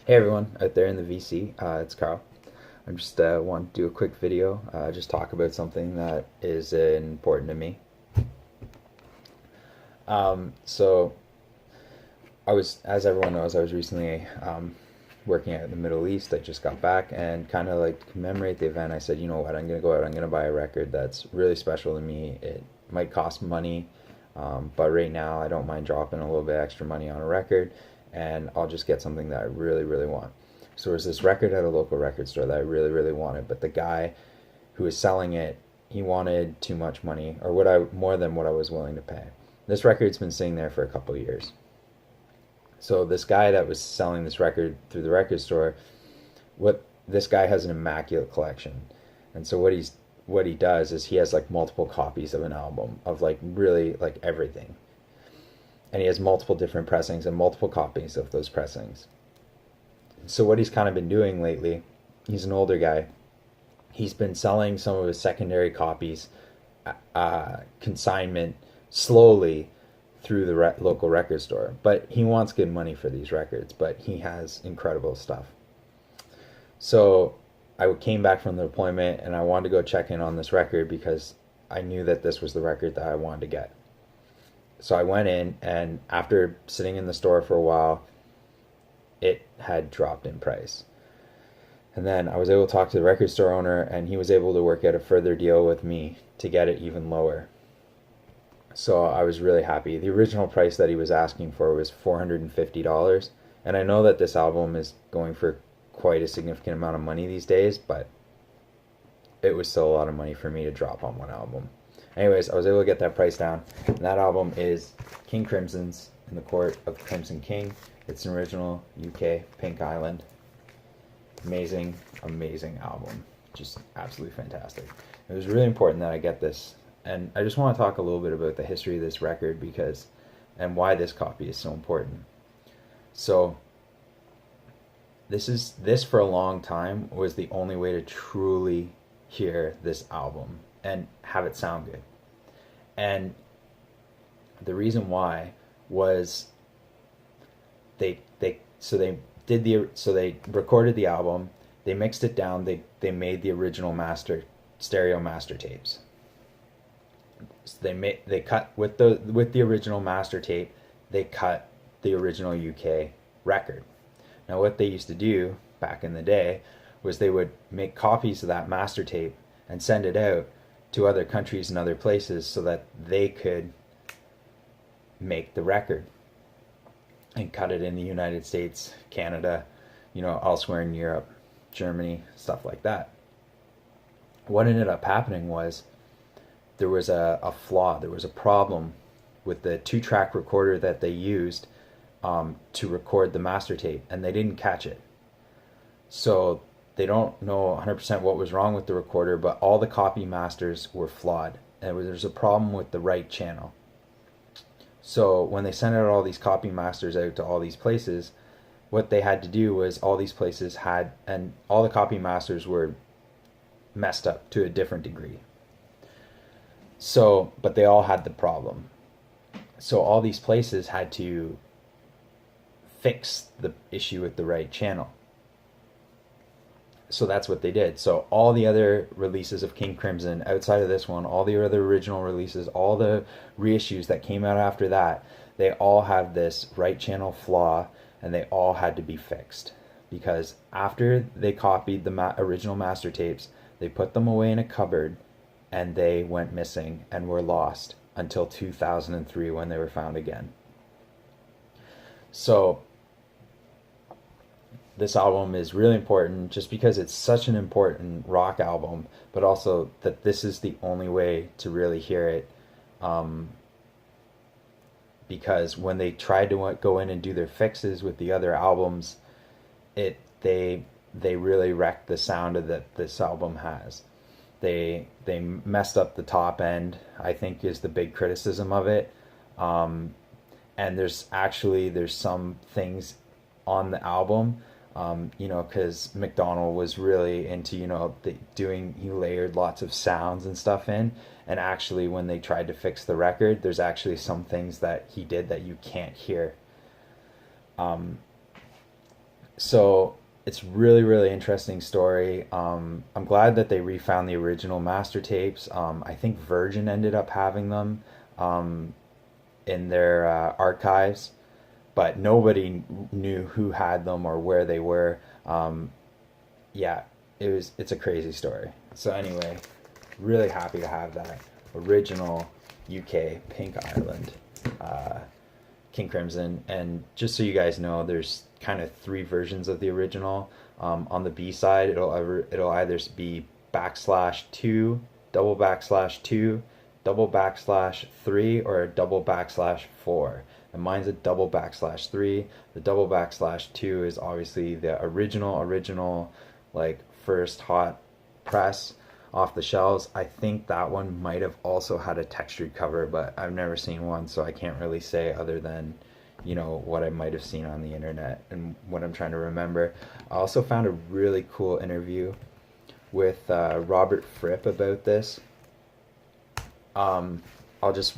Hey everyone out there in the VC, it's Carl. I just want to do a quick video, just talk about something that is important to me. So as everyone knows, I was recently working out in the Middle East. I just got back, and kind of like to commemorate the event, I said, you know what, I'm gonna go out, I'm gonna buy a record that's really special to me. It might cost money, but right now I don't mind dropping a little bit extra money on a record, and I'll just get something that I really, really want. So there's this record at a local record store that I really, really wanted, but the guy who was selling it, he wanted too much money, or more than what I was willing to pay. This record's been sitting there for a couple of years. So this guy that was selling this record through the record store, what this guy has an immaculate collection, and so what he does is he has like multiple copies of an album of like really like everything, and he has multiple different pressings and multiple copies of those pressings. So what he's kind of been doing lately, he's an older guy. He's been selling some of his secondary copies, consignment, slowly through the local record store. But he wants good money for these records, but he has incredible stuff. So I came back from the deployment and I wanted to go check in on this record because I knew that this was the record that I wanted to get. So I went in, and after sitting in the store for a while, it had dropped in price. And then I was able to talk to the record store owner, and he was able to work out a further deal with me to get it even lower. So I was really happy. The original price that he was asking for was $450. And I know that this album is going for quite a significant amount of money these days, but it was still a lot of money for me to drop on one album. Anyways, I was able to get that price down. And that album is King Crimson's In the Court of the Crimson King. It's an original UK Pink Island. Amazing, amazing album. Just absolutely fantastic. It was really important that I get this. And I just want to talk a little bit about the history of this record and why this copy is so important. So this for a long time was the only way to truly hear this album and have it sound good. And the reason why was they recorded the album, they mixed it down, they made the original stereo master tapes. So they cut with the original master tape, they cut the original UK record. Now what they used to do back in the day was they would make copies of that master tape and send it out to other countries and other places so that they could make the record and cut it in the United States, Canada, elsewhere in Europe, Germany, stuff like that. What ended up happening was there was a flaw, there was a problem with the 2-track recorder that they used to record the master tape, and they didn't catch it. So they don't know 100% what was wrong with the recorder, but all the copy masters were flawed, and there's a problem with the right channel. So when they sent out all these copy masters out to all these places, what they had to do was all these places and all the copy masters were messed up to a different degree. So, but they all had the problem. So all these places had to fix the issue with the right channel. So that's what they did. So all the other releases of King Crimson, outside of this one, all the other original releases, all the reissues that came out after that, they all have this right channel flaw, and they all had to be fixed. Because after they copied the original master tapes, they put them away in a cupboard, and they went missing and were lost until 2003 when they were found again. So this album is really important just because it's such an important rock album, but also that this is the only way to really hear it. Because when they tried to go in and do their fixes with the other albums, they really wrecked the sound that this album has. They messed up the top end, I think, is the big criticism of it. And there's some things on the album, because McDonald was really into, he layered lots of sounds and stuff in. And actually, when they tried to fix the record, there's actually some things that he did that you can't hear. So it's really, really interesting story. I'm glad that they refound the original master tapes. I think Virgin ended up having them um, in their archives, but nobody knew who had them or where they were. Yeah, it's a crazy story. So anyway, really happy to have that original UK Pink Island uh, King Crimson. And just so you guys know, there's kind of three versions of the original. On the B side, it'll either be /2, /2, /3, or a /4. And mine's a /3. The /2 is obviously the original, like first hot press off the shelves. I think that one might have also had a textured cover, but I've never seen one, so I can't really say other than, what I might have seen on the internet and what I'm trying to remember. I also found a really cool interview with Robert Fripp about this. I'll just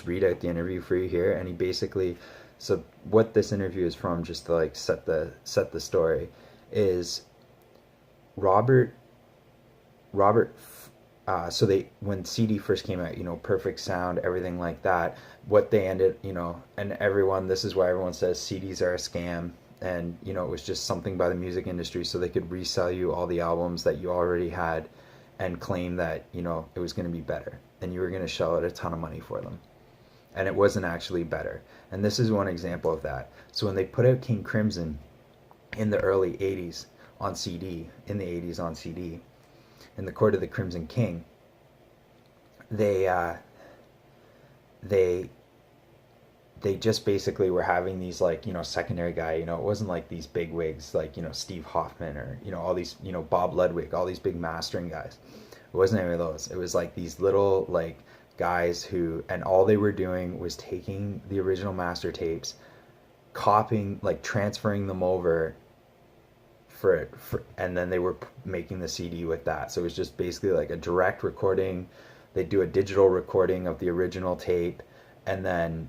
read out the interview for you here, and he basically, so what this interview is from, just to like set the story, is Robert Robert, so they when CD first came out, perfect sound, everything like that. What they ended, and everyone, this is why everyone says CDs are a scam, and it was just something by the music industry so they could resell you all the albums that you already had, and claim that it was going to be better, and you were going to shell out a ton of money for them, and it wasn't actually better. And this is one example of that. So when they put out King Crimson in the early '80s on CD, in the Court of the Crimson King, they they they just basically were having these, like, secondary guy, it wasn't like these big wigs like, Steve Hoffman, or all these, Bob Ludwig, all these big mastering guys. It wasn't any of those. It was like these little, like, guys who, and all they were doing was taking the original master tapes, copying, like transferring them over and then they were making the CD with that. So it was just basically like a direct recording. They do a digital recording of the original tape and then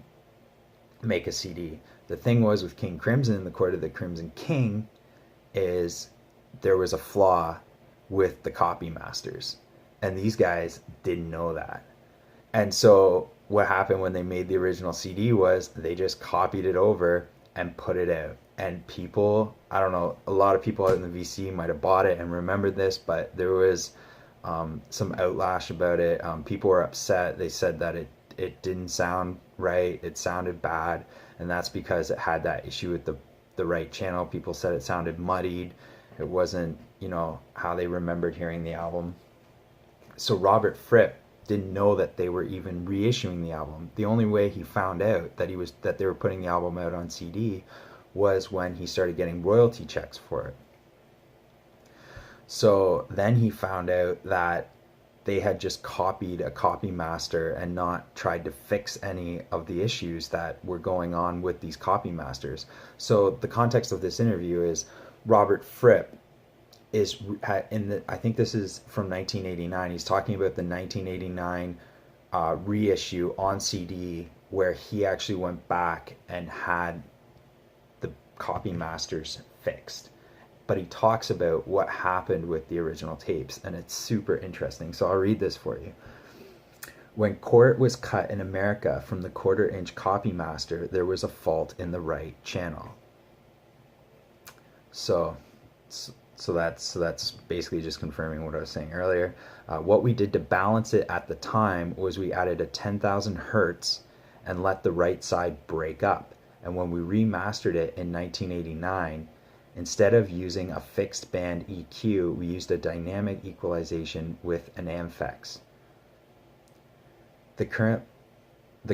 make a CD. The thing was with King Crimson, the Court of the Crimson King, is there was a flaw with the copy masters, and these guys didn't know that. And so what happened when they made the original CD was they just copied it over and put it out. And people, I don't know, a lot of people out in the VC might have bought it and remembered this, but there was some outlash about it. People were upset. They said that it didn't sound right. It sounded bad. And that's because it had that issue with the right channel. People said it sounded muddied. It wasn't, how they remembered hearing the album. So Robert Fripp didn't know that they were even reissuing the album. The only way he found out that they were putting the album out on CD was when he started getting royalty checks for it. So then he found out that they had just copied a copy master and not tried to fix any of the issues that were going on with these copy masters. So the context of this interview is Robert Fripp is I think this is from 1989. He's talking about the 1989 reissue on CD, where he actually went back and had the copy masters fixed. But he talks about what happened with the original tapes, and it's super interesting. So I'll read this for you. When Court was cut in America from the 1/4-inch copy master, there was a fault in the right channel. So that's basically just confirming what I was saying earlier. What we did to balance it at the time was we added a 10,000 hertz and let the right side break up. And when we remastered it in 1989, instead of using a fixed band EQ, we used a dynamic equalization with an Ampex. The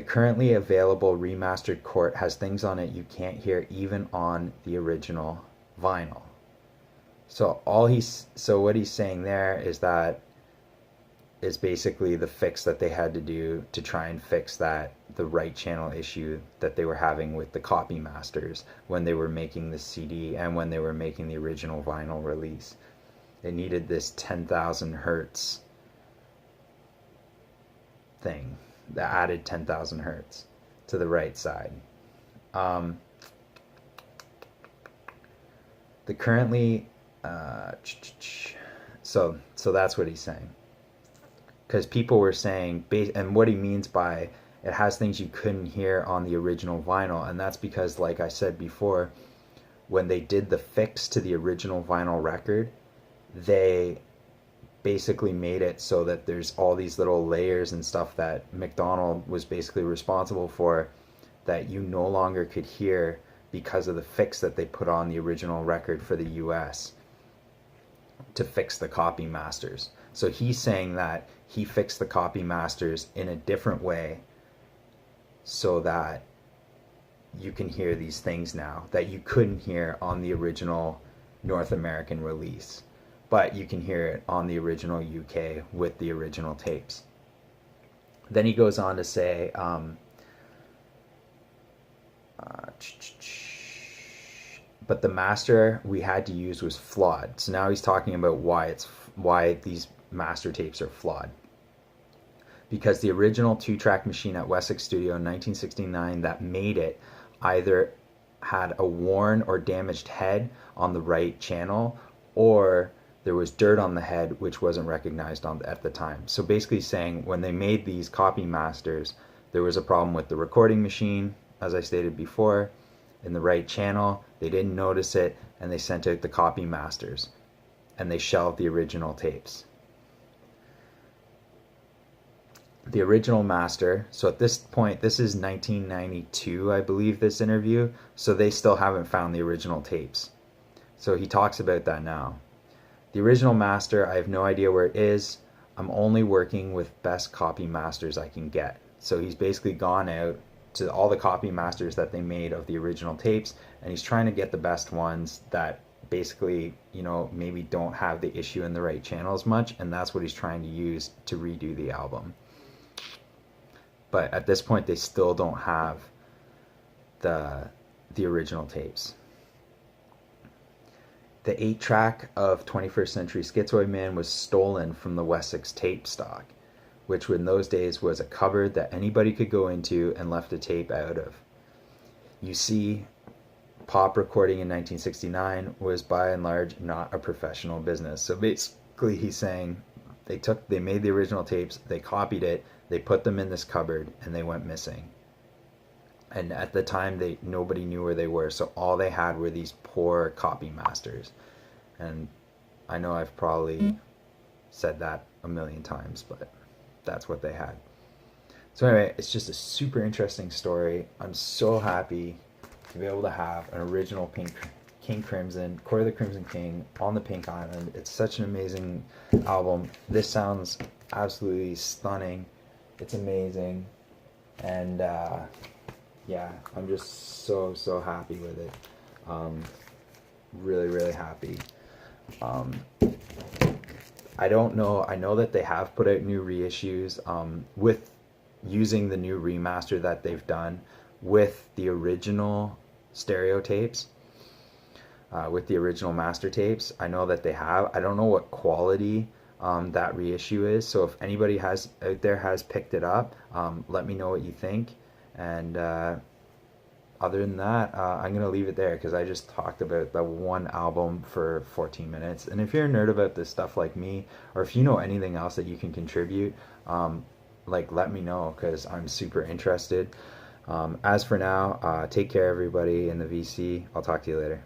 currently available remastered Court has things on it you can't hear even on the original vinyl. So what he's saying there is that is basically the fix that they had to do to try and fix the right channel issue that they were having with the copy masters when they were making the CD and when they were making the original vinyl release. They needed this 10,000 hertz thing, the added 10,000 hertz to the right side. the currently, so that's what he's saying. Because people were saying, and what he means by it has things you couldn't hear on the original vinyl, and that's because, like I said before, when they did the fix to the original vinyl record, they basically made it so that there's all these little layers and stuff that McDonald was basically responsible for that you no longer could hear because of the fix that they put on the original record for the US to fix the copy masters. So he's saying that he fixed the copy masters in a different way so that you can hear these things now that you couldn't hear on the original North American release, but you can hear it on the original UK with the original tapes. Then he goes on to say, but the master we had to use was flawed. So now he's talking about why these master tapes are flawed. Because the original 2-track machine at Wessex Studio in 1969 that made it either had a worn or damaged head on the right channel, or there was dirt on the head which wasn't recognized at the time. So basically saying when they made these copy masters, there was a problem with the recording machine, as I stated before, in the right channel. They didn't notice it, and they sent out the copy masters, and they shelved the original tapes. The original master, so at this point, this is 1992, I believe, this interview, so they still haven't found the original tapes. So he talks about that now. The original master, I have no idea where it is. I'm only working with best copy masters I can get. So he's basically gone out to all the copy masters that they made of the original tapes, and he's trying to get the best ones that basically, you know, maybe don't have the issue in the right channel as much, and that's what he's trying to use to redo the album. But at this point, they still don't have the original tapes. The 8-track of 21st Century Schizoid Man was stolen from the Wessex tape stock, which in those days was a cupboard that anybody could go into and left a tape out of. You see, pop recording in 1969 was by and large not a professional business. So basically he's saying they made the original tapes, they copied it, they put them in this cupboard, and they went missing. And at the time, nobody knew where they were, so all they had were these poor copy masters. And I know I've probably said that a million times, but that's what they had. So anyway, it's just a super interesting story. I'm so happy to be able to have an original King Crimson, Court of the Crimson King on the Pink Island. It's such an amazing album. This sounds absolutely stunning. It's amazing. And yeah, I'm just so happy with it. Really happy. I don't know, I know that they have put out new reissues with using the new remaster that they've done with the original stereo tapes, with the original master tapes. I know that they have. I don't know what quality that reissue is, so if anybody out there has picked it up, let me know what you think. And other than that, I'm going to leave it there because I just talked about the one album for 14 minutes. And if you're a nerd about this stuff like me, or if you know anything else that you can contribute, like, let me know because I'm super interested. As for now, take care everybody in the VC. I'll talk to you later.